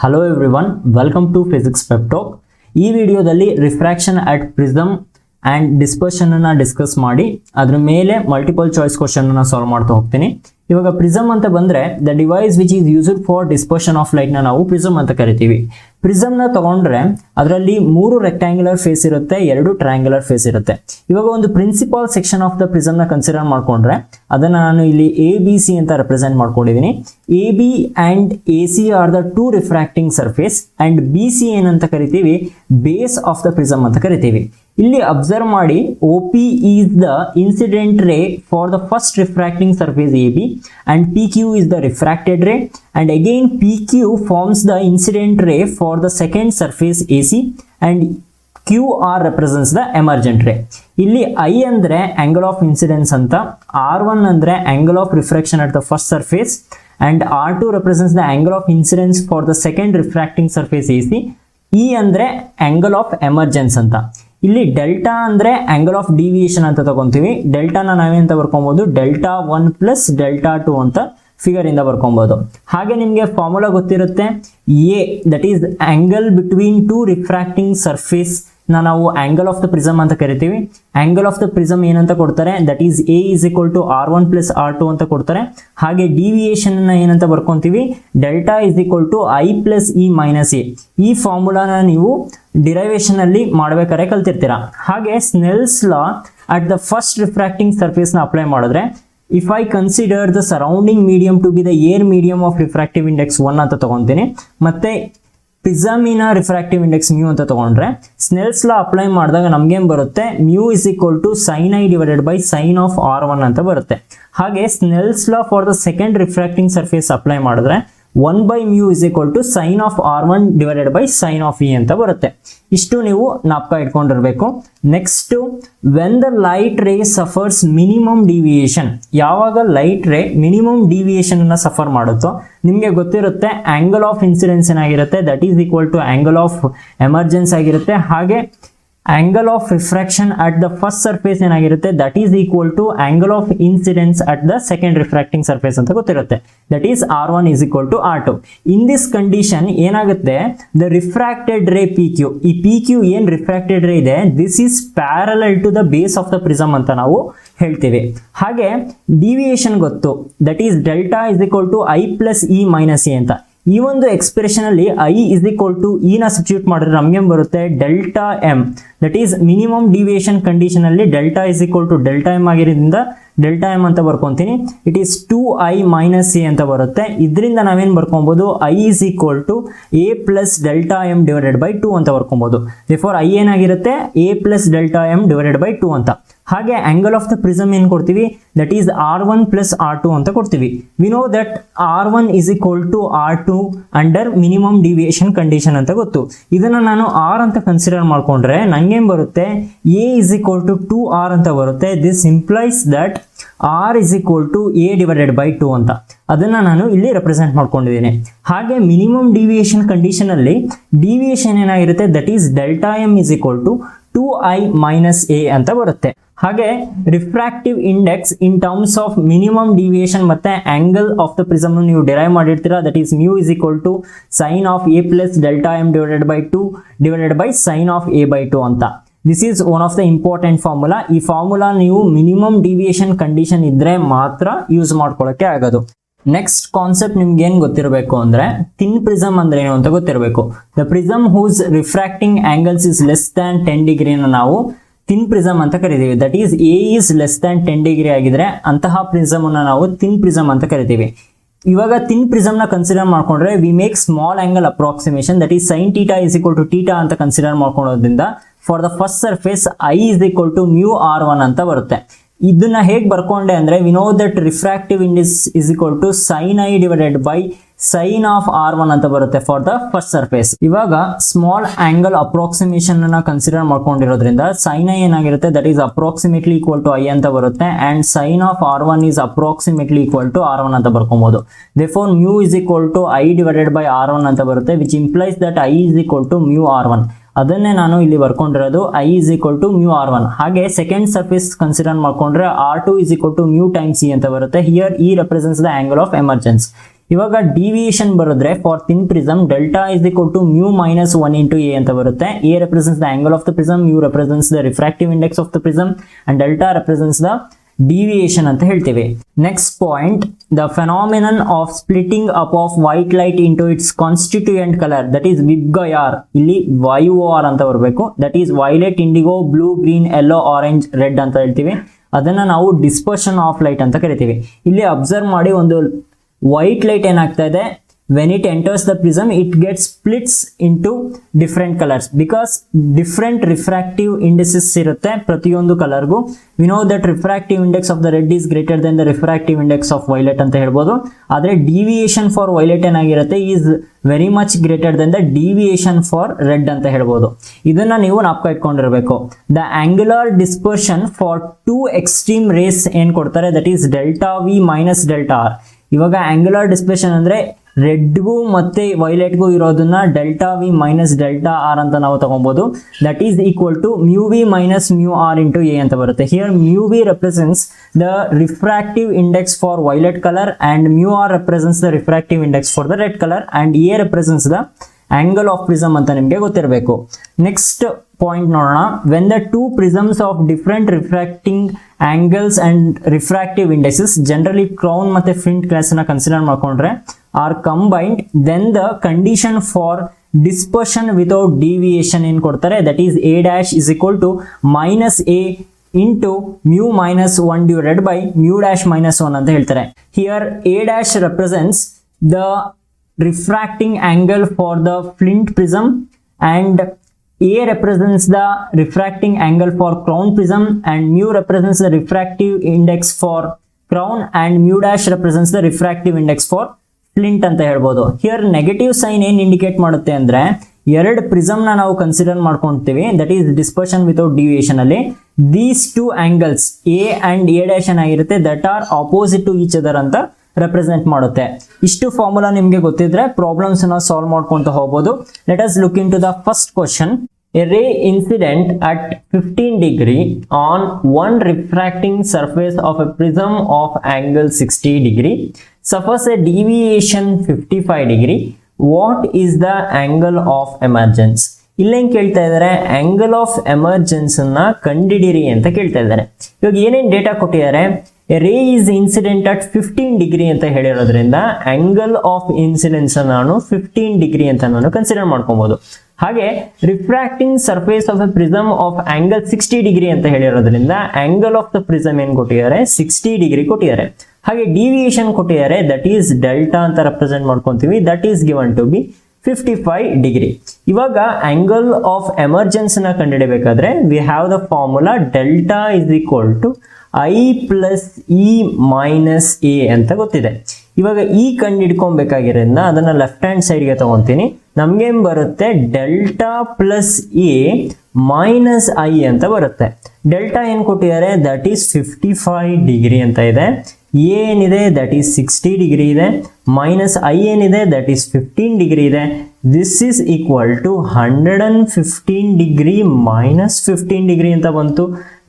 Hello everyone, welcome to Physics Pep Talk. ಈ ವಿಡಿಯೋದಲ್ಲಿ refraction at prism and dispersion ಅನ್ನ discuss ಮಾಡಿ ಅದರ ಮೇಲೆ ಮಲ್ಟಿಪಲ್ ಚಾಯ್ಸ್ ಕ್ವಶನ್ ಅನ್ನ ಸಾಲ್ವ್ ಮಾಡ್ತಾ ಹೋಗ್ತೀನಿ. ಇವಾಗ ಪ್ರಿಸಮ್ ಅಂತ ಬಂದ್ರೆ the device which is used for dispersion of light ನ ನಾವು ಪ್ರಿಸಮ್ ಅಂತ ಕರಿತೀವಿ. ಪ್ರಿಸಮ್ ನ ತಗೊಂಡ್ರೆ ಅದರಲ್ಲಿ 3 ರೆಕ್ಟಾಂಗ್ಯುಲರ್ ಫೇಸ್ ಇರುತ್ತೆ, 2 ಟ್ರಯಾಂಗ್ಯುಲರ್ ಫೇಸ್ ಇರುತ್ತೆ. ಇವಾಗ ಒಂದು principal section of the prism ನ ಕನ್ಸಿಡರ್ ಮಾಡ್ಕೊಂಡ್ರೆ ಅದನ್ನ ನಾನು ಇಲ್ಲಿ ABC ಅಂತ ರೆಪ್ರೆಸೆಂಟ್ ಮಾಡ್ಕೊಂಡಿದ್ದೀನಿ. AB and AC are the 2 refracting surface and BC ಏನಂತ ಕರಿತೀವಿ, ಬೇಸ್ ಆಫ್ ದ ಪ್ರಿಸಮ್ ಅಂತ ಕರಿತೀವಿ. ಇಲ್ಲಿ ಅಬ್ಸರ್ವ್ ಮಾಡಿ, OP ಈಸ್ ದ ಇನ್ಸಿಡೆಂಟ್ ರೇ for the first refracting surface AB and PQ is the refracted ray, and again PQ forms the incident ray for the second surface AC and QR represents the emergent ray. ಇಲ್ಲಿ I ಅಂದ್ರೆ angle of incidence ಅಂತ, R1 ಅಂದ್ರೆ angle of refraction at the first surface and R2 represents the angle of incidence for the second refracting surface AC. E ಅಂದ್ರೆ angle of emergence ಅಂತ. ಇಲ್ಲಿ delta ಅಂದ್ರೆ angle of deviation ಅಂತ ತಗೊಂತೀವಿ. ಡೆಲ್ಟಾನ ನಾವೇಂತ ಬರ್ಕೊಬಹುದು, ಡೆಲ್ಟಾ 1 ಪ್ಲಸ್ ಡೆಲ್ಟಾ 2 ಅಂತ ಫಿಗರ್ ಇಂದ ಬರ್ಕೊಬಹುದು. ಹಾಗೆ ನಿಮಗೆ ಫಾರ್ಮುಲಾ ಗೊತ್ತಿರುತ್ತೆ, A that is angle between 2 refracting surface ನಾವು ಆಂಗಲ್ ಆಫ್ ದ ಪ್ರಿಸಮ್ ಅಂತ ಕರಿತೀವಿ. ಆಂಗಲ್ ಆಫ್ ದ ಪ್ರಿಸಮ್ ಏನಂತ ಕೊಡ್ತಾರೆ, that is A is equal to R1 plus R2 ಅಂತ ಕೊಡ್ತಾರೆ. ಹಾಗೆ ಡಿವಿಯೇಷನ್ ಏನಂತ ಬರ್ಕೊಂತೀವಿ, delta is equal to I plus e minus A. ಈ ಫಾರ್ಮುಲಾನ ನೀವು ಡಿರೈವೇಶನ್ ಅಲ್ಲಿ ಮಾಡ್ಬೇಕಾದ್ರೆ ಕಲ್ತಿರ್ತೀರಾ. ಹಾಗೆ Snell's law at the first refracting surface ನ ಅಪ್ಲೈ ಮಾಡಿದ್ರೆ, if I consider the surrounding medium to be the air medium of refractive index 1 ಅಂತ ತಗೊಂತೀನಿ, ಮತ್ತೆ ಪ್ರಿಸಮಿನ ರಿಫ್ರಾಕ್ಟಿವ್ ಇಂಡೆಕ್ಸ್ ಮ್ಯೂ ಅಂತ ತಗೊಂಡ್ರೆ ಸ್ನೆಲ್ಸ್ ಲಾ ಅಪ್ಲೈ ಮಾಡಿದಾಗ ನಮ್ಗೇನ್ ಬರುತ್ತೆ, mu is equal to sine i divided by sine of R1 ಅಂತ ಬರುತ್ತೆ. ಹಾಗೆ Snell's law for the second refracting surface apply ಮಾಡಿದ್ರೆ 1 by mu is equal to sin of R1 divided by sin of E ಅಂತ ಬರುತ್ತೆ. ಇಷ್ಟು ನೀವು ನಾಪ್ಕ ಇಟ್ಕೊಂಡಿರ್ಬೇಕು. Next, when the light ray suffers minimum deviation, ಯಾವಾಗ ಲೈಟ್ ರೇ ಮಿನಿಮಮ್ ಡಿವಿಯೇಷನ್ ಅನ್ನ suffer ಮಾಡುತ್ತೋ ನಿಮಗೆ ಗೊತ್ತಿರುತ್ತೆ ಆಂಗಲ್ ಆಫ್ ಇನ್ಸಿಡೆನ್ಸ್ ಏನಾಗಿರುತ್ತೆ, that is equal to angle of emergence ಆಗಿರುತ್ತೆ. ಹಾಗೆ angle of refraction at the first surface ಏನಾಗಿರುತ್ತೆ, that is equal to angle of incidence at the second refracting surface ಅಂತ ಗೊತ್ತಿರುತ್ತೆ, that is R1 is equal to R2. In this condition ಏನಾಗುತ್ತೆ, the refracted ray PQ, ಈ PQ ಏನ್ refracted ray ಇದೆ, this is parallel to the base of the prism ಅಂತ ನಾವು ಹೇಳ್ತೀವಿ. ಹಾಗೆ ಡಿವಿಯೇಷನ್ ಗೊತ್ತು, that is delta is equal to I plus e minus A ಅಂತ. ಈ ಒಂದು ಎಕ್ಸ್ಪ್ರೆಷನ್ ಅಲ್ಲಿ I is equal to e ನ ಸಬ್ಸ್ಟಿಟ್ಯೂಟ್ ಮಾಡಿದ್ರೆ ನಮ್ಗೆ ಬರುತ್ತೆ delta m, that is minimum deviation condition ಅಲ್ಲಿ delta is equal to delta m ಆಗಿರೋದ್ರಿಂದ ಡೆಲ್ಟಾ ಎಂ ಅಂತ ಬರ್ಕೊಂತೀನಿ. It is 2I minus A ಅಂತ ಬರುತ್ತೆ. ಇದರಿಂದ ನಾವೇನ್ ಬರ್ಕೊಬಹುದು, I is equal to A plus delta m divided by 2 ಅಂತ ಬರ್ಕೊಬಹುದು. ದೇರ್ಫೋರ್ I ಏನಾಗಿರುತ್ತೆ, A plus delta m divided by 2 ಅಂತ. ಹಾಗೆ ಆಂಗಲ್ ಆಫ್ ದ ಪ್ರಿಸಮ್ ಏನ್ ಕೊಡ್ತೀವಿ, that is R1 plus R2 ಅಂತ ಕೊಡ್ತೀವಿ. We know that R1 is equal to R2 under minimum deviation condition ಅಂತ ಗೊತ್ತು. ಇದನ್ನ ನಾನು R ಅಂತ ಕನ್ಸಿಡರ್ ಮಾಡ್ಕೊಂಡ್ರೆ ನಂಗೇನ್ ಬರುತ್ತೆ, A is equal to 2R ಅಂತ ಬರುತ್ತೆ. This implies that R is equal to A divided by 2 ಅಂತ. ಅದನ್ನ ನಾನು ಇಲ್ಲಿ ರೆಪ್ರೆಸೆಂಟ್ ಮಾಡ್ಕೊಂಡಿದ್ದೀನಿ. ಹಾಗೆ ಮಿನಿಮಮ್ ಡಿವಿಯೇಷನ್ ಕಂಡೀಷನ್ ಅಲ್ಲಿ ಡಿವಿಯೇಷನ್ ಏನಾಗಿರುತ್ತೆ, that is delta m is equal to 2I minus A ಅಂತ ಬರುತ್ತೆ. ಹಾಗೆ refractive index in terms of minimum deviation ಮತ್ತೆ ಆಂಗಲ್ ಆಫ್ ದ ಪ್ರಿಸಮ್ ನೀವು ಡಿರೈವ್ ಮಾಡಿರ್ತೀರಾ, that is mu is equal to sine of A plus delta m divided by 2 divided by sine of A by 2 ಅಂತ. This is one of the important formula. ಈ formula ನೀವು minimum deviation condition ಇದ್ರೆ ಮಾತ್ರ use ಮಾಡ್ಕೊಳ್ಳೋಕೆ ಆಗೋದು. Next concept ನಿಮ್ಗೆ ಏನ್ ಗೊತ್ತಿರಬೇಕು ಅಂದ್ರೆ, ಥಿನ್ ಪ್ರಿಸಮ್ ಅಂದ್ರೆ ಏನು ಅಂತ ಗೊತ್ತಿರಬೇಕು. The prism whose refracting angles is less than 10 ಡಿಗ್ರಿನ ನಾವು ಥಿನ್ ಪ್ರಿಸಮ್ ಅಂತ ಕರಿತೀವಿ. That is A is less than 10 degree ಆಗಿದ್ರೆ ಅಂತಹ ಪ್ರಿಸಮ್ ಅನ್ನ ನಾವು ಥಿನ್ ಪ್ರಿಸಮ್ ಅಂತ ಕರಿತೀವಿ. ಇವಾಗ ಥಿನ್ ಪ್ರಿಸಮ್ ನ ಕನ್ಸಿಡರ್ ಮಾಡ್ಕೊಂಡ್ರೆ we make small angle approximation, that is sine theta is equal to theta ಅಂತ ಕನ್ಸಿಡರ್ ಮಾಡ್ಕೊಳ್ಳೋದ್ರಿಂದ for the first surface I is equal to mu R1 ಅಂತ ಬರುತ್ತೆ. ಇದನ್ನ ಹೇಗೆ ಬರ್ಕೊಂಡೆ ಅಂದ್ರೆ, we know that refractive index is equal to sine i divided by sine of R1 ಅಂತ ಬರುತ್ತೆ ಫಾರ್ ದ ಫಸ್ಟ್ ಸರ್ಫೇಸ್. ಇವಾಗ ಸ್ಮಾಲ್ ಆಂಗಲ್ ಅಪ್ರಾಕ್ಸಿಮೇಷನ್ ಅನ್ನ ಕನ್ಸಿಡರ್ ಮಾಡ್ಕೊಂಡಿರೋದ್ರಿಂದ ಸೈನ್ ಐ ಏನಾಗಿರುತ್ತೆ, that is approximately equal to I ಅಂತ ಬರುತ್ತೆ and sine of R1 is approximately equal to R1 ಅಂತ ಬರ್ಕೊಬಹುದು. Therefore mu is equal to I divided by R1 ಅಂತ ಬರುತ್ತೆ, which implies that I is equal to mu R1. ಅದನ್ನೇ ನಾನು ಇಲ್ಲಿ ಬರ್ಕೊಂಡಿರೋದು, I is equal to mu R1. ಹಾಗೆ second surface consider ಮಾಡ್ಕೊಂಡ್ರೆ R2 is equal to mu times E ಅಂತ ಬರುತ್ತೆ. Here E represents the angle of emergence. ಇವಾಗ deviation ಬರೆದ್ರೆ for thin prism delta is equal to mu minus 1 into a ಅಂತ ಬರುತ್ತೆ. a represents the angle of the prism, mu represents the refractive index of the prism and delta represents the deviation ಅಂತ ಹೇಳ್ತೀವಿ. Next point, the phenomenon of splitting up of white light into it's constituent colour that is VIBGYOR, ಇಲ್ಲಿ YOR ಅಂತ ಬರಬೇಕು, that is violet, IndiGo, blue, green, yellow, orange, red ಅಂತ ಹೇಳ್ತೀವಿ. ಅದನ್ನ ನಾವು dispersion of light ಅಂತ ಕರಿತೀವಿ. ಇಲ್ಲಿ ಅಬ್ಸರ್ವ್ ಮಾಡಿ, ಒಂದು ವೈಟ್ ಲೈಟ್ ಏನಾಗ್ತಾ ಇದೆ, when it enters the prism it gets splits into different colors because different refractive indices ಇರುತ್ತೆ ಪ್ರತಿಯೊಂದು ಕಲರ್ಗೂ. we know that refractive index of the red is greater than the refractive index of violet ಅಂತ ಹೇಳ್ಬೋದು. ಆದ್ರೆ deviation for violet ಏನಾಗಿರುತ್ತೆ is very much greater than the deviation for red ಅಂತ ಹೇಳ್ಬೋದು. ಇದನ್ನ ನೀವು ಜ್ಞಾಪಕ ಇಟ್ಕೊಂಡಿರಬೇಕು. the angular dispersion for two extreme rays ಏನ್ ಕೊಡ್ತಾರೆ, that is delta V minus delta R. ಇವಾಗ angular dispersion ಅಂದ್ರೆ ರೆಡ್ಗೂ ಮತ್ತೆ ವೈಲೆಟ್ಗೂ ಇರೋದನ್ನ delta v minus delta r ಅಂತ ನಾವು ತಗೊಬಹುದು. That is equal to mu v minus mu r into A ಅಂತ ಬರುತ್ತೆ. Here mu v represents the refractive index for violet colour and mu r represents the refractive index for the red colour and A represents the angle of prism ಅಂತ ನಿಮಗೆ ಗೊತ್ತಿರಬೇಕು. Next point ನೋಡೋಣ. When the two prisms of different refracting angles and refractive indexes, generally crown ಮತ್ತೆ print class ನ consider ಮಾಡ್ಕೊಂಡ್ರೆ, are combined, then the condition for dispersion without deviation in ಕೊಡ್ತಾರೆ, that is a dash is equal to minus a into mu minus 1 divided by mu dash minus 1 ಅಂತ ಹೇಳ್ತಾರೆ. Here a dash represents the refracting angle for the flint prism and a represents the refracting angle for crown prism and mu represents the refractive index for crown and mu dash represents the refractive index for flint ಅಂತ ಹೇಳ್ಬೋದು. Here negative sign ಏನ್ indicate ಮಾಡುತ್ತೆ ಅಂದ್ರೆ, ಎರಡು prism ನ ನಾವು consider ಮಾಡ್ಕೊಂತೀವಿ, that is dispersion without deviation ಅಲ್ಲಿ. These two angles A and A dash ಆಗಿರುತ್ತೆ, that are opposite to each other ಅಂತ ರೆಪ್ರೆಸೆಂಟ್ ಮಾಡುತ್ತೆ. ಇಷ್ಟು ಫಾರ್ಮುಲಾ ನಿಮ್ಗೆ ಗೊತ್ತಿದ್ರೆ ಪ್ರಾಬ್ಲಮ್ಸ್ ನ ಸಾಲ್ವ್ ಮಾಡ್ಕೊಂತ ಹೋಗ್ಬೋದು. Let us look into the first question. A ray incident at 15 degree on one refracting surface of a prism of angle 60 degree suffers a deviation 55 degree. What is the angle of emergence? ಇಲ್ಲೇನ್ ಕೇಳ್ತಾ ಇದ್ದಾರೆ, angle of emergence ಅನ್ನ ಕಂಡಿಡಿರಿ ಅಂತ ಕೇಳ್ತಾ ಇದ್ದಾರೆ. ಇವಾಗ ಏನೇನ್ data ಕೊಟ್ಟಿದ್ದಾರೆ, ರೇ ಇಸ್ ಇನ್ಸಿಡೆಂಟ್ ಅಟ್ 15 ಡಿಗ್ರಿ ಅಂತ ಹೇಳಿರೋದ್ರಿಂದ ಆಂಗಲ್ ಆಫ್ ಇನ್ಸಿಡೆನ್ಸ್ ನಾನು 15 ಡಿಗ್ರಿ ಅಂತ ನಾನು ಕನ್ಸಿಡರ್ ಮಾಡ್ಕೊಬಹುದು. ಹಾಗೆ refracting surface of a prism of angle 60 degree ಅಂತ ಹೇಳಿರೋದ್ರಿಂದ ಆಂಗಲ್ ಆಫ್ ದ ಪ್ರಿಸಮ್ ಏನ್ ಕೊಟ್ಟಿದ್ದಾರೆ, 60 ಡಿಗ್ರಿ ಕೊಟ್ಟಿದ್ದಾರೆ. ಹಾಗೆ ಡಿವಿಯೇಷನ್ ಕೊಟ್ಟಿದ್ದಾರೆ, ದಟ್ ಈಸ್ ಡೆಲ್ಟಾ ಅಂತ ರೆಪ್ರೆಸೆಂಟ್ ಮಾಡ್ಕೊಂತೀವಿ, that is given to be 55 degree. ಇವಾಗ ಆಂಗಲ್ ಆಫ್ ಎಮರ್ಜೆನ್ಸ್ ನ ಕಂಡುಹಿಡಬೇಕಾದ್ರೆ we have the formula delta is equal to i plus e minus A ಅಂತ ಗೊತ್ತಿದೆ. ಇವಾಗ ಈ ಕಂಡು ಹಿಡ್ಕೊಬೇಕಾಗಿರೋದ್ರಿಂದ ಅದನ್ನ ಲೆಫ್ಟ್ ಹ್ಯಾಂಡ್ ಸೈಡ್ಗೆ ತಗೊಂತೀನಿ. ನಮ್ಗೇನ್ ಬರುತ್ತೆ, delta plus A minus I ಅಂತ ಬರುತ್ತೆ. ಡೆಲ್ಟಾ ಏನ್ ಕೊಟ್ಟಿದ್ದಾರೆ, ದಟ್ ಈಸ್ 55 ಡಿಗ್ರಿ ಅಂತ ಇದೆ. ಎ ಏನಿದೆ, ದಟ್ ಈಸ್ 60 ಡಿಗ್ರಿ ಇದೆ. ಮೈನಸ್ ಐ ಏನಿದೆ, ದಟ್ ಈಸ್ 15 ಡಿಗ್ರಿ ಇದೆ. This is equal to 115 degree minus 15 degree ಅಂತ ಬಂತು.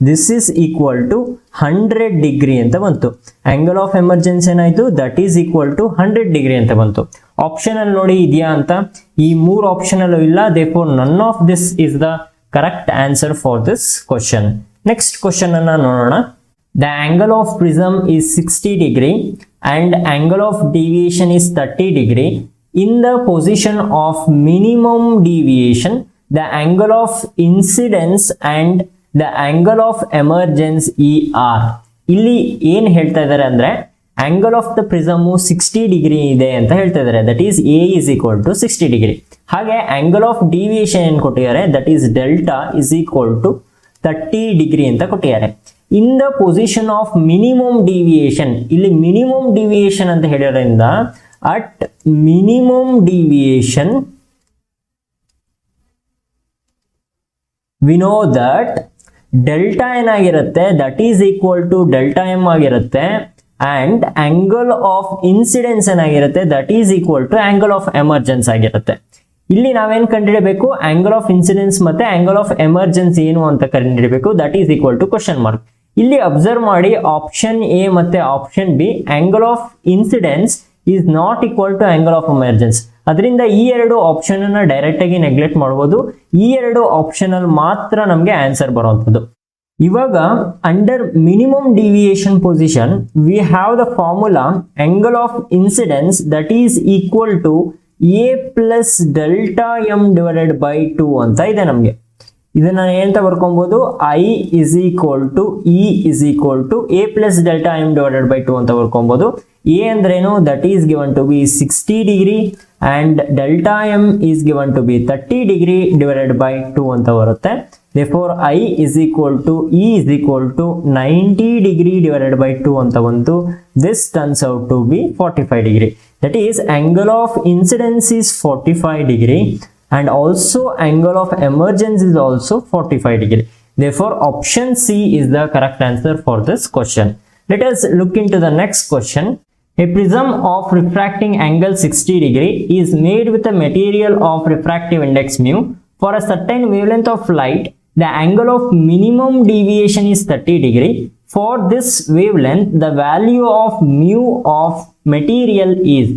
This is equal to 100 degree ಅಂತ ಬಂತು. ಆಂಗಲ್ ಆಫ್ ಎಮರ್ಜೆನ್ಸಿ ಏನಾಯ್ತು, that is equal to 100 degree ಅಂತ ಬಂತು. ಆಪ್ಷನ್ ಅಲ್ಲಿ ನೋಡಿ ಇದೆಯಾ ಅಂತ, ಈ ಮೂರು ಆಪ್ಷನ್ ಅಲ್ಲೂ ಇಲ್ಲ. therefore none of this is the correct answer for this question. next question ಅನ್ನ ನೋಡೋಣ. the angle of prism is 60 degree and angle of deviation is 30 degree. in the position of minimum deviation, the angle of incidence and the angle of emergence are. ಇಲ್ಲಿ ಏನ್ ಹೇಳ್ತಾ ಇದ್ದಾರೆ ಅಂದ್ರೆ, angle of the prism 60 degree ಇದೆ ಅಂತ ಹೇಳ್ತಾ ಇದ್ದಾರೆ, that is A is equal to 60 degree. ಹಾಗೆ ಆಂಗಲ್ ಆಫ್ ಡಿವಿಯೇಷನ್ ಏನ್ ಕೊಟ್ಟಿದ್ದಾರೆ, that is delta is equal to 30 degree ಅಂತ ಕೊಟ್ಟಿದ್ದಾರೆ. In the position of minimum deviation, ಇಲ್ಲಿ ಮಿನಿಮಮ್ ಡಿವಿಯೇಷನ್ ಅಂತ ಹೇಳಿರೋದ್ರಿಂದ at minimum deviation we know that delta ಏನಾಗಿರುತ್ತೆ, that is equal to delta m ಆಗಿರುತ್ತೆ. And angle of incidence ಏನಾಗಿರುತ್ತೆ, that is equal to angle of emergence ಆಗಿರುತ್ತೆ. ಇಲ್ಲಿ ನಾವೇನ್ ಕಂಡುಹಿಡಬೇಕು, ಆಂಗಲ್ ಆಫ್ ಇನ್ಸಿಡೆನ್ಸ್ ಮತ್ತೆ ಆಂಗಲ್ ಆಫ್ ಎಮರ್ಜೆನ್ಸ್ ಏನು ಅಂತ ಕಂಡುಹಿಡಬೇಕು. That is equal to question mark. ಇಲ್ಲಿ ಅಬ್ಸರ್ವ್ ಮಾಡಿ, ಆಪ್ಷನ್ ಎ ಮತ್ತೆ option B angle of incidence is not equal to angle of emergence. ಅದರಿಂದ ಈ ಎರಡು ಆಪ್ಷನ್ ಅನ್ನ ಡೈರೆಕ್ಟ್ ಆಗಿ ನೆಗ್ಲೆಕ್ಟ್ ಮಾಡಬಹುದು. ಈ ಎರಡು ಆಪ್ಷನ್ ಅಲ್ಲಿ ಮಾತ್ರ ನಮಗೆ ಆನ್ಸರ್ ಬರುವಂತದ್ದು. ಇವಾಗ under minimum deviation position we have the formula angle of incidence that is equal to A plus delta m divided by 2 ಅಂತ ಇದೆ ನಮಗೆ. ಇದನ್ನ ಏನಂತ ಬರ್ಕೊಬಹುದು, i is equal to e is equal to A plus delta m divided by 2 ಅಂತ ಬರ್ಕೊಬಹುದು. A ಅಂದ್ರೇನು, that is given to be 60 degree and delta m is given to be 30 degree divided by 2 ಅಂತ ಬರುತ್ತೆ. Therefore I is equal to E is equal to 90 degree divided by 2 ಅಂತ ಬಂತು. This turns out to be 45 degree. That is angle of incidence is 45 degree and also angle of emergence is also 45 degree. Therefore option C is the correct answer for this question. Let us look into the next question. A prism of refracting angle 60 degree is made with a material of refractive index mu. For a certain wavelength of light, the angle of minimum deviation is 30 degree. For this wavelength, the value of mu of material is.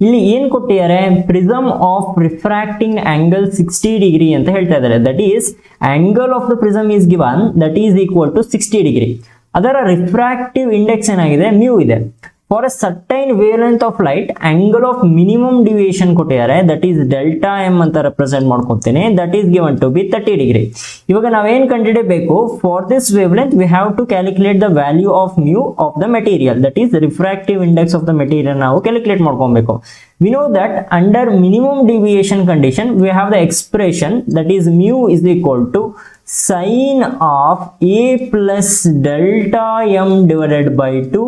ಇಲ್ಲಿ ಏನು ಕೊಟ್ಟಿದ್ದಾರೆ, prism of refracting angle 60 degree ಅಂತ ಹೇಳ್ತಾ ಇದ್ದಾರೆ. That is angle of the prism is given that is equal to 60 degree. ಅದರ refractive index ಏನಾಗಿದೆ, mu ಇದೆ. For a certain wavelength of light angle of minimum deviation ಕೊಟ್ಟಿದ್ದಾರೆ, that is delta m ಅಂತ represent ಮಾಡ್ಕೊತೀನಿ. That is given to be 30 degree. ಇವಾಗ ನಾವೇನ್ ಕಂಡುಹಿಡಿಯಬೇಕು, for this wavelength we have to calculate the value of mu of the material, that is refractive index of the material ನಾವು calculate ಮಾಡ್ಕೊಬೇಕು. We know that under minimum deviation condition we have the expression that is mu is equal to sine of a plus delta m divided by 2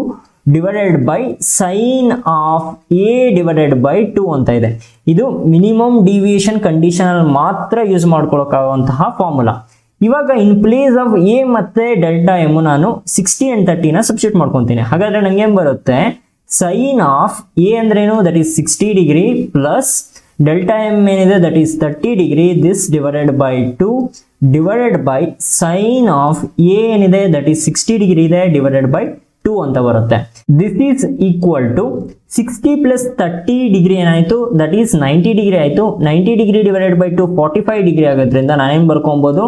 divided by sine of a divided by 2 ಅಂತ ಇದೆ. ಇದು minimum deviation condition ಅಲ್ಲಿ ಮಾತ್ರ use ಮಾಡ್ಕೊಳ್ಳೋಕ್ಕಾಗುವಂತಹ formula. ಇವಾಗ in place of A ಮತ್ತೆ delta m ನಾನು 60 and 30 ನ ಸಬ್ಸ್ಟಿಟ್ಯೂಟ್ ಮಾಡ್ಕೊಂತೀನಿ. ಹಾಗಾದ್ರೆ ನಂಗೆ ಏನ್ ಬರುತ್ತೆ, ಸೈನ್ ಆಫ್ ಎ ಅಂದ್ರೇನು, that is 60 degree plus delta m ಏನಿದೆ that is 30 degree, this divided by 2 divided by sine of A ಏನಿದೆ ದಟ್ ಈಸ್ 60 ಡಿಗ್ರಿ ಇದೆ ಡಿವೈಡೆಡ್ ಬೈ 2 ಅಂತ ಬರುತ್ತೆ. This is equal to 60 plus 30 degree ಏನಾಯ್ತು, that is 90 degree ಆಯ್ತು. 90 degree divided by 2 45 degree ಆಗೋದ್ರಿಂದ ನಾನೇನ್ ಬರ್ಕೊಬಹುದು,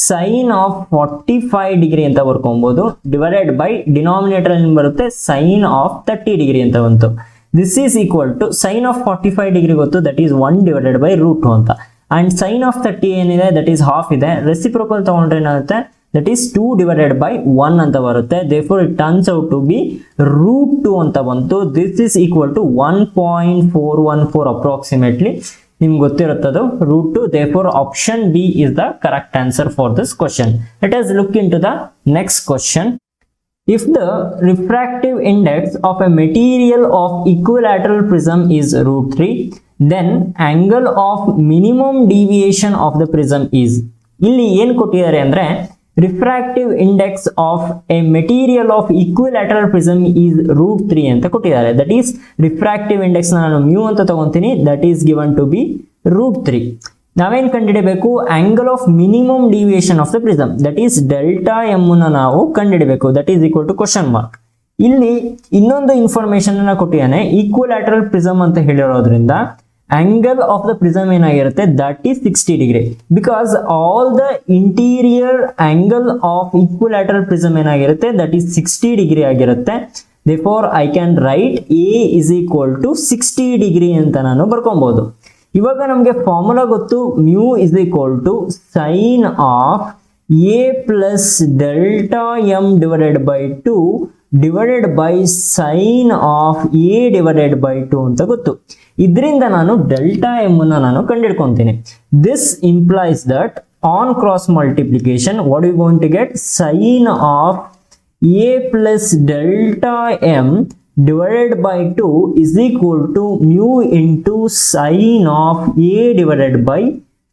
sign of 45 degree ಅಂತ ಬರ್ಕೊಬಹುದು. ಡಿವೈಡೆಡ್ ಬೈ ಡಿನಾಮಿನೇಟರ್ ಏನ್ ಬರುತ್ತೆ, ಸೈನ್ ಆಫ್ 30 ಡಿಗ್ರಿ ಅಂತ ಬಂತು. This is equal to sine of 45 degree ಗೊತ್ತು, ದಟ್ ಈಸ್ 1 ಡಿವೈಡೆಡ್ ಬೈ √2 ಅಂತ. ಅಂಡ್ ಸೈನ್ ಆಫ್ 30 ಏನಿದೆ ದಟ್ ಈಸ್ ಹಾಫ್ ಇದೆ. ರೆಸಿಪ್ರೋಕಲ್ ತಗೊಂಡ್ರೆ ಏನಾಗುತ್ತೆ, ದಟ್ ಈಸ್ 2 ಡಿವೈಡೆಡ್ ಬೈ 1 ಅಂತ ಬರುತ್ತೆ. therefore it turns out to be √2 ಅಂತ ಬಂತು. This is equal to 1.414 approximately. ನಿಮ್ಗೆ ಗೊತ್ತಿರುತ್ತದು √2. therefore option B is the correct answer for this question. Let us look into the next question. If the refractive index of a material of equilateral prism is √3, then angle of minimum deviation of the prism is. ಇಲ್ಲಿ ಏನು ಕೊಟ್ಟಿದ್ದಾರೆ ಅಂದ್ರೆ, refractive index of a material of equilateral prism is √3 ಅಂತ ಕೊಟ್ಟಿದ್ದಾರೆ. That is refractive index ನಾನು mu ಅಂತ ತಗೊಂತೀನಿ, that is given to be √3. ನಾವೇನ್ ಕಂಡುಹಿಡಬೇಕು, angle of minimum deviation of the prism that is delta m ನ ನಾವು ಕಂಡುಹಿಡಬೇಕು. That is equal to question mark. ಇಲ್ಲಿ ಇನ್ನೊಂದು ಇನ್ಫಾರ್ಮೇಶನ್ ಅನ್ನ ಕೊಟ್ಟಿದ್ದಾನೆ, ಈಕ್ವಿಲ್ಯಾಟರಲ್ ಪ್ರಿಸಮ್ ಅಂತ ಹೇಳಿರೋದ್ರಿಂದ angle of the prism ಏನಾಗಿರುತ್ತೆ, that is 60 degree, because all the interior angle of equilateral prism ಏನಾಗಿರುತ್ತೆ that is 60 degree ಆಗಿರುತ್ತೆ. therefore I can write A is equal to 60 degree ಅಂತ ನಾನು ಬರ್ಕೊಬಹುದು. ಇವಾಗ ನಮಗೆ ಫಾರ್ಮುಲಾ ಗೊತ್ತು, mu is equal to sin of A plus delta m divided by 2 divided by sin of A divided by 2 ಅಂತ ಗೊತ್ತು. ಇದರಿಂದ ನಾನು ಡೆಲ್ಟಾ ಎಮ್ ಅನ್ನು ನಾನು ಕಂಡುಹಿಡ್ಕೊಂತೀನಿ. This implies that on cross multiplication what you going to get, sine of A plus delta m divided by 2 is equal to mu into sin of A divided by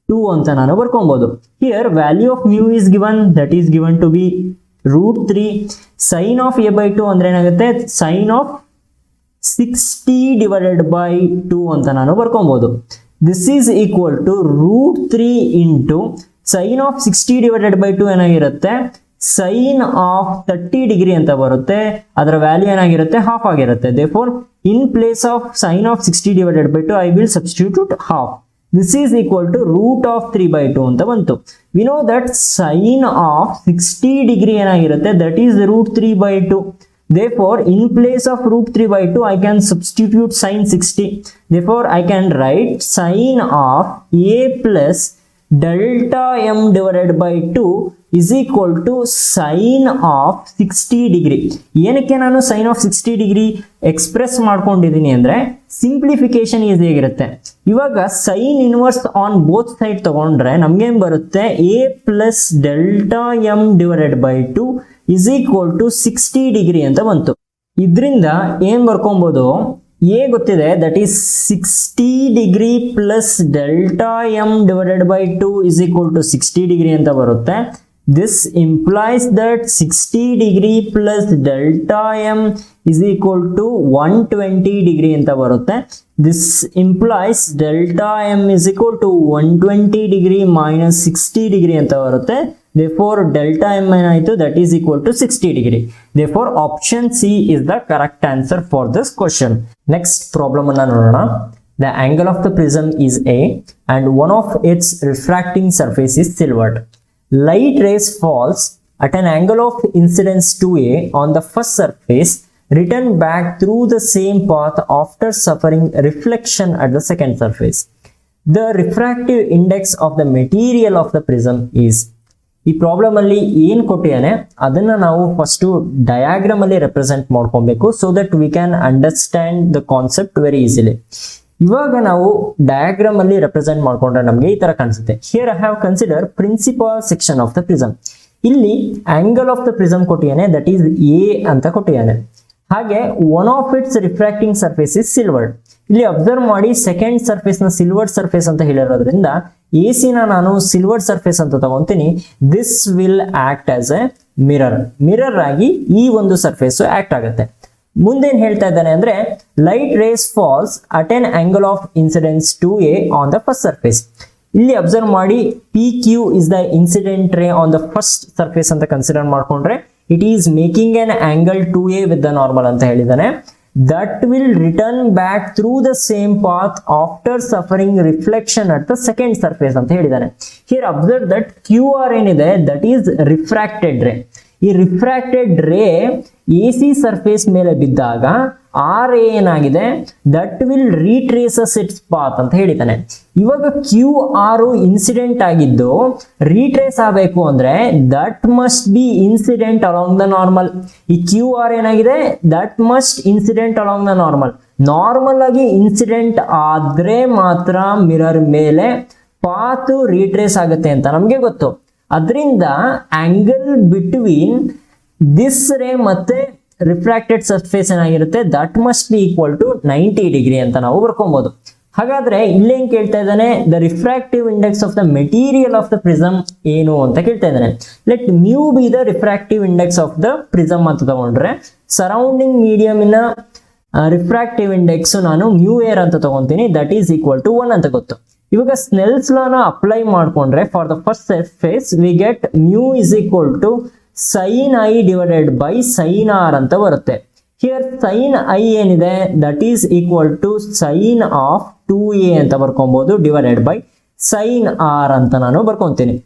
2 ಅಂತ ನಾನು ಬರ್ಕೊಬಹುದು. Here value of mu is given, that is given to be √3. sin of A by 2 ಅಂದ್ರೆ ಏನಾಗುತ್ತೆ, sin of 60 divided by 2 ಅಂತ ನಾನು ಬರ್ಕೊಬಹುದು. This is equal to √3 into sin of 60 divided by 2 ಏನಾಗಿರುತ್ತೆ, sign of 30 degree ಅಂತ ಬರುತ್ತೆ, ಅದರ value ಏನಾಗಿರುತ್ತೆ half ಆಗಿರುತ್ತೆ. Therefore in place of sine of 60 divided by 2 I will substitute half. This is equal to root of 3/2 ಅಂತ ಬಂತು. We know that sine of 60 degree ಏನಾಗಿರುತ್ತೆ, that is root 3/2. Therefore, in place of root 3/2, I can substitute sin 60. Therefore, I can write sin of a plus delta m divided by 2 is equal to sin of 60 degree. ಏನಕ್ಕೆ ನಾನು sin of 60 degree express ಮಾಡ್ಕೊಂಡಿದ್ದೀನಿ ಅಂದ್ರೆ simplification easy ಆಗಿರುತ್ತೆ. ಇವಾಗ sin inverse on both side ತಗೊಂಡ್ರೆ ನಮ್ಗೆ ಏನ್ ಬರುತ್ತೆ, a plus delta m divided by 2 is equal to 60 degree ಅಂತ ಬಂತು. ಇದರಿಂದ ಏನ್ ಬರ್ಕೊಬಹುದು, a ಗೊತ್ತಿದೆ, that is 60 degree plus delta m divided by 2 is equal to 60 degree ಅಂತ ಬರುತ್ತೆ. This implies that 60 degree plus delta m is equal to 120 degree ಅಂತ ಬರುತ್ತೆ. This implies delta m is equal to 120 degree minus 60 degree ಅಂತ ಬರುತ್ತೆ. Therefore, delta m ಏನಾಯಿತು, that is equal to 60 degree. Therefore, option C is the correct answer for this question. Next problem ಅನ್ನು ನೋಡೋಣ. The angle of the prism is A and one of its refracting surface is silvered. Light rays falls at an angle of incidence 2A on the first surface, return back through the same path after suffering reflection at the second surface. The refractive index of the material of the prism is. ಈ problem ಅಲ್ಲಿ ಏನ್ ಕೊಟ್ಟಿಯಾನೆ ಅದನ್ನ ನಾವು first diagram ಅಲ್ಲಿ represent ಮಾಡ್ಕೊಬೇಕು, so that we can understand the concept very easily. ಇವಾಗ ನಾವು diagram ಅಲ್ಲಿ ರೆಪ್ರೆಸೆಂಟ್ ಮಾಡ್ಕೊಂಡ್ರೆ ನಮಗೆ ಈ ತರ ಕಾಣಿಸುತ್ತೆ. Here I have consider principal section of the prism. ಇಲ್ಲಿ ಆಂಗಲ್ ಆಫ್ ದ ಪ್ರಿಸಮ್ ಕೊಟ್ಟಿಯಾನೆ, ದಟ್ ಈಸ್ ಎ ಅಂತ ಕೊಟ್ಟಿಯಾನೆ. ಹಾಗೆ one of its refracting surface is silvered. ಇಲ್ಲಿ ಅಬ್ಸರ್ವ್ ಮಾಡಿ, ಸೆಕೆಂಡ್ ಸರ್ಫೇಸ್ ನ ಸಿಲ್ವರ್ಡ್ ಸರ್ಫೇಸ್ ಅಂತ ಹೇಳಿರೋದ್ರಿಂದ ಎ ಸಿ ನಾನು ಸಿಲ್ವರ್ಡ್ ಸರ್ಫೇಸ್ ಅಂತ ತಗೊಂತೀನಿ. This will act as a mirror ಆಗಿ ಈ ಒಂದು ಸರ್ಫೇಸ್ ಆಕ್ಟ್ ಆಗುತ್ತೆ. ಮುಂದೇನ್ ಹೇಳ್ತಾ ಇದ್ದಾನೆ ಅಂದ್ರೆ, light rays falls at an angle of incidence 2A on the first surface. ಇಲ್ಲಿ ಅಬ್ಸರ್ವ್ ಮಾಡಿ, P Q is the incident ray on the first surface ಅಂತ ಕನ್ಸಿಡರ್ ಮಾಡ್ಕೊಂಡ್ರೆ it is making an angle 2A with the normal ಅಂತ ಹೇಳಿದಾನೆ. That will return back through the same path after suffering reflection at the second surface ಅಂತ ಹೇಳಿದಾನೆ. Here observe that QR ಏನಿದೆ, that is refracted ray. ಈ refracted ರೇ A C surface ಮೇಲೆ ಬಿದ್ದಾಗ ಆ ರೇ ಏನಾಗಿದೆ, ದಟ್ ವಿಲ್ ರೀಟ್ರೇಸಸ್ ಇಟ್ಸ್ ಪಾತ್ ಅಂತ ಹೇಳಿದ್ದಾನೆ. ಇವಾಗ ಕ್ಯೂ ಆರ್ ಇನ್ಸಿಡೆಂಟ್ ಆಗಿದ್ದು ರೀಟ್ರೇಸ್ ಆಗಬೇಕು ಅಂದ್ರೆ that must B incident along the normal. ಈ ಕ್ಯೂ ಆರ್ ಏನಾಗಿದೆ, that must incident along the normal. Normal ಆಗಿ ಇನ್ಸಿಡೆಂಟ್ ಆದ್ರೆ ಮಾತ್ರ ಮಿರರ್ ಮೇಲೆ ಪಾತ್ ರೀಟ್ರೇಸ್ ಆಗುತ್ತೆ ಅಂತ ನಮ್ಗೆ ಗೊತ್ತು. ಅದರಿಂದ ಆಂಗಲ್ ಬಿಟ್ವೀನ್ ದಿಸ್ ರೇ ಮತ್ತೆ ರಿಫ್ರಾಕ್ಟೆಡ್ ಸರ್ಫೇಸ್ ಏನಾಗಿರುತ್ತೆ, that must be equal to 90 degree ಅಂತ ನಾವು ಬರ್ಕೊಬಹುದು. ಹಾಗಾದ್ರೆ ಇಲ್ಲೇನ್ ಕೇಳ್ತಾ ಇದ್ದಾನೆ, the refractive index of the material of the prism ಏನು ಅಂತ ಕೇಳ್ತಾ ಇದ್ದಾನೆ. Let mu be the refractive index of the prism ಅಂತ ತಗೊಂಡ್ರೆ ಸರೌಂಡಿಂಗ್ ಮೀಡಿಯಂ ಇನ ರಿಫ್ರಾಕ್ಟಿವ್ ಇಂಡೆಕ್ಸ್ ನಾನು ಮ್ಯೂ ಏರ್ ಅಂತ ತಗೊಂತೀನಿ, ದಟ್ ಈಸ್ ಈಕ್ವಲ್ ಟು 1 ಅಂತ ಗೊತ್ತು. ಇವಾಗ ಸ್ನೆಲ್ಸ್ ಲಾನ ಅಪ್ಲೈ ಮಾಡ್ಕೊಂಡ್ರೆ for the first surface we get mu is equal to sine i divided by sine r ಅಂತ ಬರುತ್ತೆ. ಹಿಯರ್ ಸೈನ್ ಐ ಏನಿದೆ, that is equal to sine of 2A ಅಂತ ಬರ್ಕೊಬಹುದು ಡಿವೈಡೆಡ್ ಬೈ ಸೈನ್ ಆರ್ ಅಂತ ನಾನು ಬರ್ಕೊಂತೀನಿ.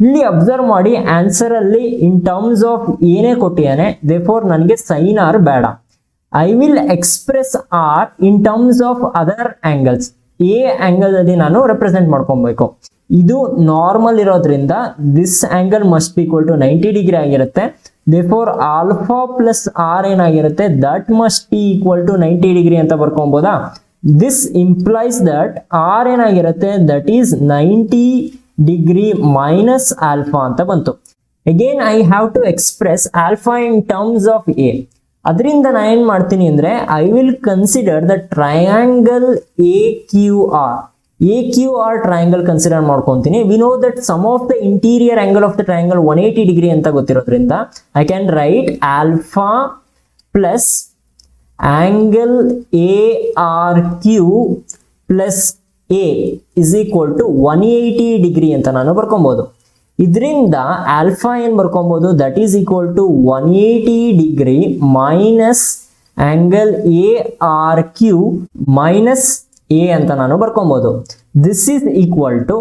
ಇಲ್ಲಿ observe ಮಾಡಿ, answer ಅಲ್ಲಿ ಇನ್ ಟರ್ಮ್ಸ್ ಆಫ್ ಏನೇ ಕೊಟ್ಟಿಯಾನೆ, ದೇರ್ಫೋರ್ ನನಗೆ ಸೈನ್ ಆರ್ ಬೇಡ. I will express r in terms of other angles. A angle ಅಲ್ಲಿ ನಾನು ರೆಪ್ರೆಸೆಂಟ್ ಮಾಡ್ಕೊಬೇಕು. ಇದು ನಾರ್ಮಲ್ ಇರೋದ್ರಿಂದ this angle must be equal to 90 degree ಆಗಿರುತ್ತೆ. ದೇರ್ಫೋರ್ ಆಲ್ಫಾ ಪ್ಲಸ್ ಆರ್ ಏನಾಗಿರುತ್ತೆ, that must be equal to 90 degree ಅಂತ ಬರ್ಕೊಬೋದಾ. ದಿಸ್ ಇಂಪ್ಲೈಸ್ ದಟ್ ಆರ್ ಏನಾಗಿರುತ್ತೆ, that is 90 degree minus alpha ಅಂತ ಬಂತು. Again I have to express alpha in terms of A. ಅದರಿಂದ ನಾನು ಏನ್ ಮಾಡ್ತೀನಿ ಅಂದ್ರೆ, I will consider the triangle A Q R triangle consider ಮಾಡ್ಕೊಂತೀನಿ. We know that sum of the interior angle of the triangle 180 degree ಅಂತ ಗೊತ್ತಿರೋದ್ರಿಂದ I can write alpha plus angle A R Q plus A is equal to 180 degree ಅಂತ ನಾನು ಬರ್ಕೊಬಹುದು. ಇದರಿಂದ alpha ಏನ್ ಬರ್ಕೊಬಹುದು, that is equal to 180 degree minus angle ARQ minus A ಅಂತ ನಾನು ಬರ್ಕೊಬಹುದು. This is equal to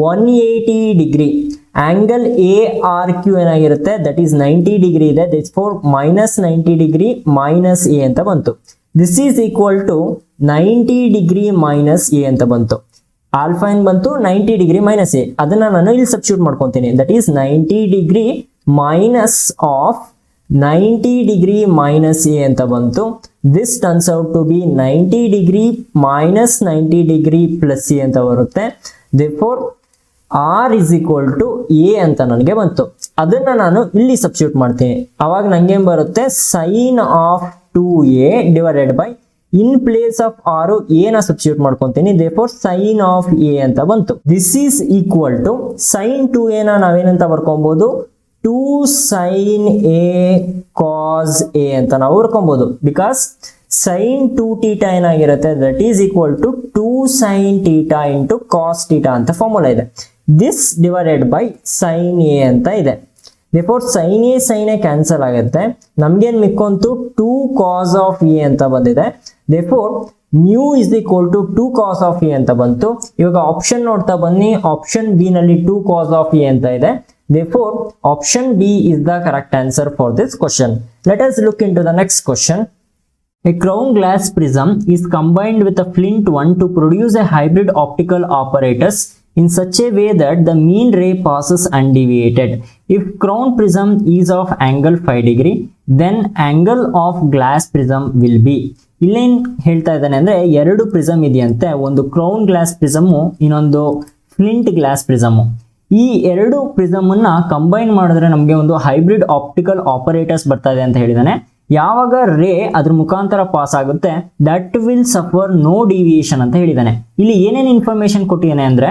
180 degree angle ARQ ಏನಾಗಿರುತ್ತೆ, ದಟ್ ಈಸ್ 90 ಡಿಗ್ರಿ ಇದೆ, this four minus 90 degree minus A ಅಂತ ಬಂತು. This is equal to 90 degree minus A ಅಂತ ಬಂತು. Alpha ಏನ್ ಬಂತು, 90 ಡಿಗ್ರಿ ಮೈನಸ್ ಎ, ಅದನ್ನ ನಾನು ಇಲ್ಲಿ ಸಬ್ಸ್ಟಿಟ್ಯೂಟ್ ಮಾಡ್ಕೊಂತೀನಿ. That is 90 degree minus of 90 degree minus A ಅಂತ ಬಂತು. This turns out to be 90 degree minus 90 degree plus A ಅಂತ ಬರುತ್ತೆ. Therefore r is equal to A ಅಂತ ನನಗೆ ಬಂತು. ಅದನ್ನ ನಾನು ಇಲ್ಲಿ ಸಬ್ಸ್ಟಿಟ್ಯೂಟ್ ಮಾಡ್ತೀನಿ. ಅವಾಗ ನಂಗೆ ಏನ್ ಬರುತ್ತೆ, sine of 2a divided by in place of r A ನ ಸಬ್ಸ್ಟಿಟ್ಯೂಟ್ ಮಾಡ್ಕೊಂತೀನಿ. ದೇರ್ಫೋರ್ ಸೈನ್ ಆಫ್ ಎ ಅಂತ ಬಂತು. This is equal to sine 2a ನ ನಾವೇನಂತ ಬರ್ಕೊಬಹುದು, 2 sin a cos a ಅಂತ ನಾವು ಬರ್ಕೊಬಹುದು. ಬಿಕಾಸ್ sin 2 θ ಏನಾಗಿರುತ್ತೆ, that is equal to 2 sin θ into cos θ ಅಂತ ಫಾರ್ಮುಲಾ ಇದೆ. This divided by sin a ಅಂತ ಇದೆ. Therefore sin a sin a cancel ಆಗುತ್ತೆ. ನಮ್ಗೇನ್ ಮಿಕ್ಕೊಂತು 2 cos of a ಅಂತ ಬಂದಿದೆ. Therefore mu is equal to 2 cos of a ಅಂತ ಬಂತು. ಇವಾಗ ಆಪ್ಷನ್ ನೋಡ್ತಾ ಬನ್ನಿ. ಆಪ್ಷನ್ ಬಿ ನಲ್ಲಿ 2 cos of a ಅಂತ ಇದೆ. Therefore option B is the correct answer for this question. Let us look into the next question. A crown glass prism is combined with a flint one to produce a hybrid optical apparatus in such a way that the mean ray passes undeviated. If crown prism is of angle 5 degree, then angle of glass prism will be. ಇಲ್ಲೇನ್ ಹೇಳ್ತಾ ಇದ್ದಾನೆ ಅಂದ್ರೆ, ಎರಡು prism ಇದೆಯಂತೆ, ಒಂದು crown glass prism, ಇನ್ನೊಂದು flint glass prism. ಈ ಎರಡು ಪ್ರಿಸಮ್ ಅನ್ನ ಕಂಬೈನ್ ಮಾಡಿದ್ರೆ ನಮಗೆ ಒಂದು ಹೈಬ್ರಿಡ್ ಆಪ್ಟಿಕಲ್ ಆಪರೇಟರ್ಸ್ ಬರ್ತಾ ಇದೆ ಅಂತ ಹೇಳಿದಾನೆ. ಯಾವಾಗ ರೇ ಅದ್ರ ಮುಖಾಂತರ ಪಾಸ್ ಆಗುತ್ತೆ, that will suffer no deviation ಅಂತ ಹೇಳಿದಾನೆ. ಇಲ್ಲಿ ಏನೇನು ಇನ್ಫಾರ್ಮೇಶನ್ ಕೊಟ್ಟಿದ್ದಾನೆ ಅಂದ್ರೆ,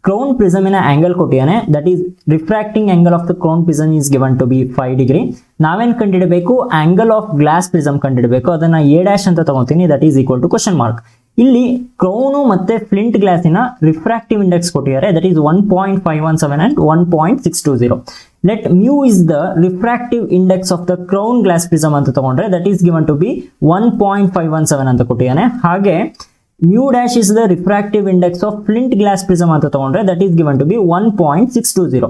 ಕ್ರೌನ್ ಪ್ರಿಸಮಿನ ಆಂಗಲ್ ಕೊಟ್ಟಿದ್ದಾನೆ. That is refracting angle of the crown prism is given to be 5 degree. ನಾವೇನ್ ಕಂಡಿಡಬೇಕು, ಆಂಗಲ್ ಆಫ್ ಗ್ಲಾಸ್ ಪ್ರಿಸಮ್ ಕಂಡಿಡಬೇಕು. ಅದನ್ನ a' ಅಂತ ತಗೊಂತೀನಿ. That is equal to question mark. ಇಲ್ಲಿ ಕ್ರೌನು ಮತ್ತೆ ಫ್ಲಿಂಟ್ ಗ್ಲಾಸಿನ ರಿಫ್ರಾಕ್ಟಿವ್ ಇಂಡೆಕ್ಸ್ ಕೊಟ್ಟಿದ್ದಾರೆ. That is 1.517 and 1.620. Let mu is the refractive index of the crown glass prism ಅಂತ ತಗೊಂಡ್ರೆ that is given to be 1.517 ಅಂತ ಕೊಟ್ಟಿದ್ದಾನೆ. ಹಾಗೆ mu dash is the refractive index of flint glass prism ಅಂತ ತಗೊಂಡ್ರೆ that is given to be 1.620.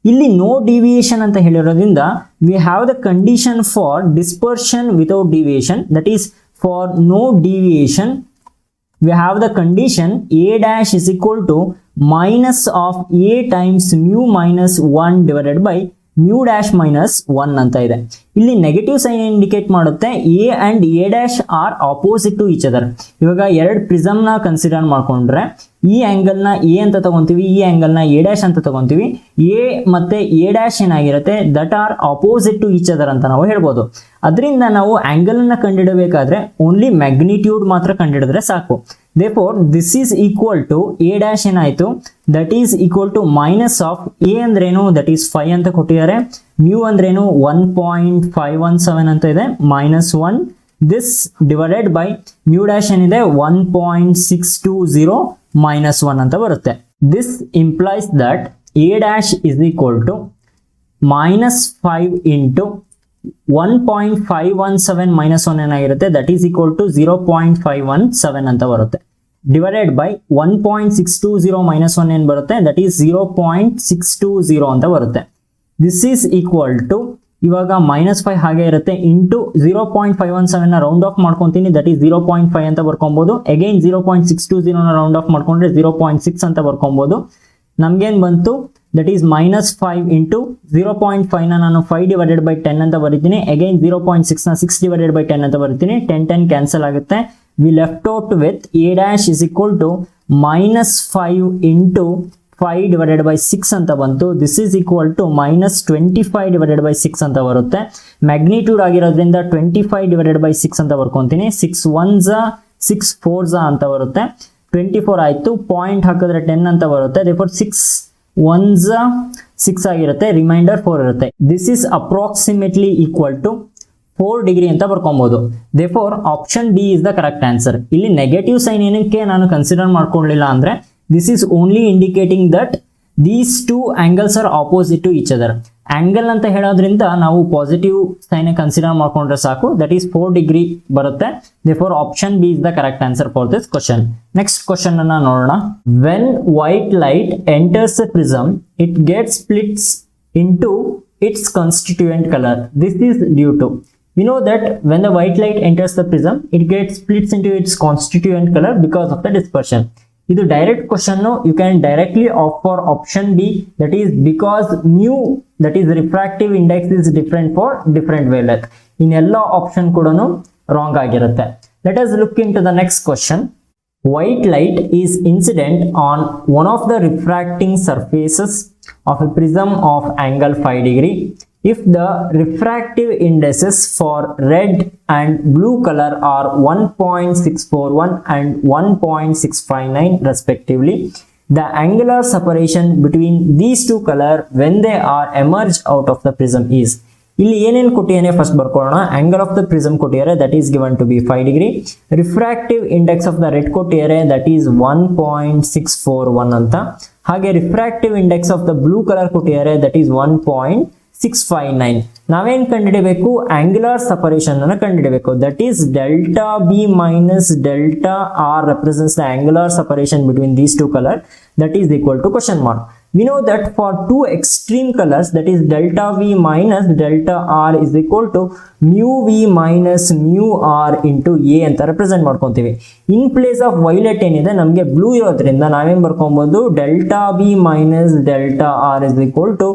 ಇಲ್ಲಿ no deviation ಅಂತ ಹೇಳಿರೋದ್ರಿಂದ we have the condition for dispersion without deviation. That is, for no deviation we have the condition a dash is equal to minus of a times mu minus 1 divided by mu dash minus 1 ಅಂತ ಇದೆ. ಇಲ್ಲಿ negative sign indicate ಮಾಡುತ್ತೆ a and a dash are opposite to each other. ಇವಾಗ ಎರಡು prism ನ consider ಮಾಡ್ಕೊಂಡ್ರೆ ಈ angle ನ a ಅಂತ ತಗೊಂತೀವಿ, ಈ ಆಂಗಲ್ ನ a dash ಅಂತ ತಗೊಂತೀವಿ. a ಮತ್ತೆ a dash ಏನಾಗಿರುತ್ತೆ, that are opposite to each other ಅಂತ ನಾವು ಹೇಳ್ಬೋದು. ಅದರಿಂದ ನಾವು ಆಂಗಲ್ ಅನ್ನ ಕಂಡುಹಿಡಬೇಕಾದ್ರೆ ಓನ್ಲಿ ಮ್ಯಾಗ್ನಿಟ್ಯೂಡ್ ಮಾತ್ರ ಕಂಡುಹಿಡಿದ್ರೆ ಸಾಕು. Therefore this is equal to a dash ಏನಾಯ್ತು, that is equal to minus of a ಅಂದ್ರೇನು, that is 5 ಅಂತ ಕೊಟ್ಟಿದ್ದಾರೆ. mu ಅಂದ್ರೇನು 1.517 ಅಂತ ಇದೆ, minus 1. this divided by mu dash ಏನಿದೆ 1.620 minus 1 ಅಂತ ಬರುತ್ತೆ. This implies that a dash is equal to minus 5 into 1.517 minus 1 ಏನಾಗಿರುತ್ತೆ, that is equal to 0.517 ಅಂತ ಬರುತ್ತೆ. ಡಿವೈಡೆಡ್ ಬೈ 1.620 minus 1 ಏನ್ ಬರುತ್ತೆ, that is 0.620 ಅಂತ ಬರುತ್ತೆ. ದಿಸ್ ಈಸ್ ಈಕ್ವಲ್ ಟು, ಇವಾಗ -5 ಹಾಗೆ ಇರುತ್ತೆ, ಇಂಟು 0.517 ನ ರೌಂಡ್ ಆಫ್ ಮಾಡ್ಕೊಂತೀನಿ. ದಟ್ ಈಸ್ 0.5 ಅಂತ ಬರ್ಕೊಬಹುದು. ಅಗೈನ್ 0.620 ನ ರೌಂಡ್ ಆಫ್ ಮಾಡ್ಕೊಂಡ್ರೆ 0.6 ಅಂತ ಬರ್ಕೊಬಹುದು. ನಮ್ಗೇನ್ ಬಂತು, ದಟ್ ಈಸ್ -5 ಇಂಟು 0.5 ನ ನಾನು 5 ಡಿವೈಡೆಡ್ ಬೈ 10 ಅಂತ ಬರೀತೀನಿ. ಅಗೈನ್ 0.6 ನ 6 ಡಿವೈಡೆಡ್ ಬೈ 10 ಅಂತ ಬರೀತೀನಿ. 10 ಕ್ಯಾನ್ಸಲ್ ಆಗುತ್ತೆ. We left out with a dash is equal to -5 into 5 divided by 6 ಅಂತ ಬಂತು. This is equal to -25 divided by 6 ಅಂತ ಬರುತ್ತೆ. ಮ್ಯಾಗ್ನಿಟ್ಯೂಡ್ ಆಗಿರೋದ್ರಿಂದ 25 divided by 6 ಅಂತ ಬರ್ಕೊಂತೀನಿ. 6 1s 6 4s ಅಂತ ಬರುತ್ತೆ. 24 ಆಯ್ತು. ಪಾಯಿಂಟ್ ಹಾಕಿದ್ರೆ 10 ಅಂತ ಬರುತ್ತೆ. therefore 6 1s 6 ಆಗಿರುತ್ತೆ, ರಿಮೈಂಡರ್ 4 ಇರುತ್ತೆ. This is approximately equal to 4 degree ಅಂತ ಬರ್ಕೊಬಹುದು. therefore option D is the correct answer. ಇಲ್ಲಿ ನೆಗೆಟಿವ್ ಸೈನ್ ಏನಕ್ಕೆ ನಾನು ಕನ್ಸಿಡರ್ ಮಾಡ್ಕೊಳ್ಳಿಲ್ಲ ಅಂದ್ರೆ, this is only indicating that These two angles are opposite to each other. Angle ಅಂತ ಹೇಳೋದ್ರಿಂದ ನಾವು ಪಾಸಿಟಿವ್ ಸೈನ್ ಕನ್ಸಿಡರ್ ಮಾಡ್ಕೊಂಡ್ರೆ ಸಾಕು, ದಟ್ ಈಸ್ 4 ಡಿಗ್ರಿ ಬರುತ್ತೆ. therefore option B is the correct answer for this question. Next question ಅನ್ನ ನೋಡೋಣ. When white light enters the prism, it gets splits into its constituent color. This is due to, we know that when the white light enters the prism, it gets splits into its constituent color because of the dispersion. ಇದು direct question, you can directly opt for option B, that is because mu, that is refractive index is different for different wavelength. ಇನ್ನೆಲ್ಲ option ಕೂಡ wrong ಆಗಿರುತ್ತೆ. Let us look into the next question. White light is incident on one of the refracting surfaces of a prism of angle 5 degree. If the refractive indices for red and blue color are 1.641 and 1.659 respectively, the angular separation between these two color when they are emerged out of the prism is. ಇಲ್ಲಿ ಏನೇನು ಕೊಟ್ಟಿಯಾನೆ first ಬರ್ಕೊಳ್ಳೋಣ. Angle of the prism ಕೊಟ್ಟಿದ್ದಾರೆ, that is given to be 5 degree. Refractive index of the red ಕೊಟ್ಟಿದ್ದಾರೆ, that is 1.641 ಅಂತ. ಹಾಗೆ refractive index of the blue colour ಕೊಟ್ಟಿದ್ದಾರೆ, that is 1.659. ನಾವೇನ್ ಕಂಡುಹಿಡಬೇಕು? ಆಂಗ್ಯುಲರ್ ಸಪರೇಷನ್ ಅನ್ನು ಕಂಡುಹಿಡಬೇಕು. That is delta B minus delta R represents the angular separation between these two color, that is equal to question mark. We know that for two extreme colors, that is delta V minus delta R is equal to mu V minus mu R into A ಅಂತ represent ಮಾಡ್ಕೊಂತೀವಿ. In place of violet ಏನಿದೆ, ನಮಗೆ blue ಇರೋದ್ರಿಂದ ನಾವೇನ್ ಬರ್ಕೊಬಹುದು? delta B minus delta R is equal to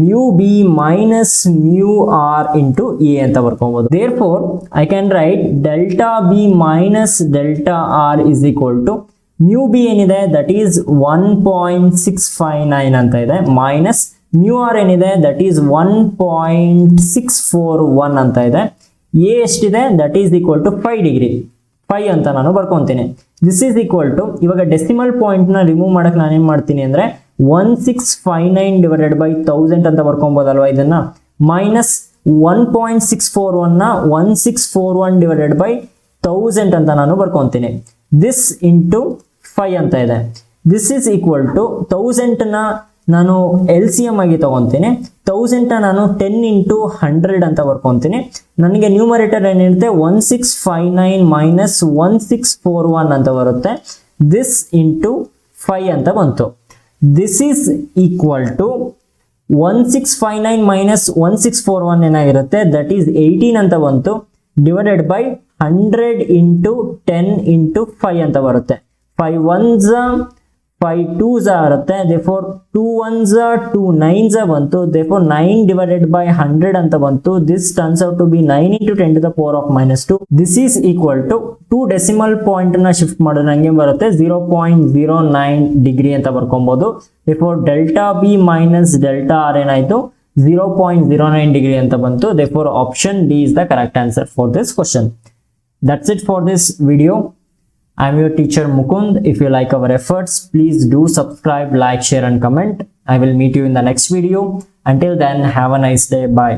mu B minus mu R into A ಅಂತ ಬರ್ಕೊಬಹುದು. Therefore, I can write delta B minus delta R is equal to mu b ಏನಿದೆ, that is 1.659 ಅಂತ ಇದೆ, minus mu r ಏನಿದೆ, that is 1.641 ಅಂತ ಇದೆ. A ಎಷ್ಟಿದೆ, that is equal to 5 degree, 5 ಅಂತ ನಾನು ಬರ್ಕೊಂತೀನಿ. ದಿಸ್ ಈಸ್ ಈಕ್ವಲ್ ಟು, ಇವಾಗ ಡೆಸಿಮಲ್ ಪಾಯಿಂಟ್ ನ ರಿಮೂವ್ ಮಾಡಕ್ ನಾನು ಏನ್ ಮಾಡ್ತೀನಿ ಅಂದ್ರೆ 1659 ಡಿವೈಡೆಡ್ ಬೈ 1000 ಅಂತ ಬರ್ಕೊಬೋದಲ್ವಾ ಇದನ್ನ, ಮೈನಸ್ 1.641 ನ 1641 ಡಿವೈಡೆಡ್ ಬೈ 1000 ಅಂತ ನಾನು ಬರ್ಕೊಂತೀನಿ. ದಿಸ್ ಇಂಟು 5 ಅಂತ ಇದೆ. ದಿಸ್ ಇಸ್ ಈಕ್ವಲ್ ಟು 1000 ನ ನಾನು LCM ಆಗಿ ತಗೊಂತೀನಿ. 1000 ನಾನು 10 ಇಂಟು 100 ಅಂತ ಬರ್ಕೊಂತೀನಿ. ನನಗೆ ನ್ಯೂಮರೇಟರ್ ಏನಿರುತ್ತೆ, 1659 ಮೈನಸ್ 1641 ಅಂತ ಬರುತ್ತೆ. ದಿಸ್ ಇಂಟು 5 ಅಂತ ಬಂತು. This is equal to 1659 minus 1641 ಏನಾಗಿರುತ್ತೆ, ದಟ್ ಈಸ್ 18 ಅಂತ ಬಂತು, ಡಿವೈಡೆಡ್ ಬೈ 100 ಇಂಟು 10 ಇಂಟು 5 ಅಂತ ಬರುತ್ತೆ. 5 ones 5 2s ಆಗುತ್ತೆ, therefore 2 ones 2 9s ಬಂತು, therefore 9 divided by 100 ಅಂತ ಬಂತು. This turns out to be 9 into 10 to the power of minus 2. This is equal to 2 decimal point ನ shift ಮಾಡೋದು ನಂಗೆ ಬರುತ್ತೆ 0.09 ಡಿಗ್ರಿ ಅಂತ ಬರ್ಕೊಬಹುದು. therefore delta b minus delta r ಏನಾಯ್ತು, 0.09 degree ಅಂತ ಬಂತು. therefore option D is the correct answer for this question. That's it for this video. I'm your teacher Mukund. If you like our efforts, please do subscribe, like, share and comment. I will meet you in the next video. Until then, have a nice day. Bye.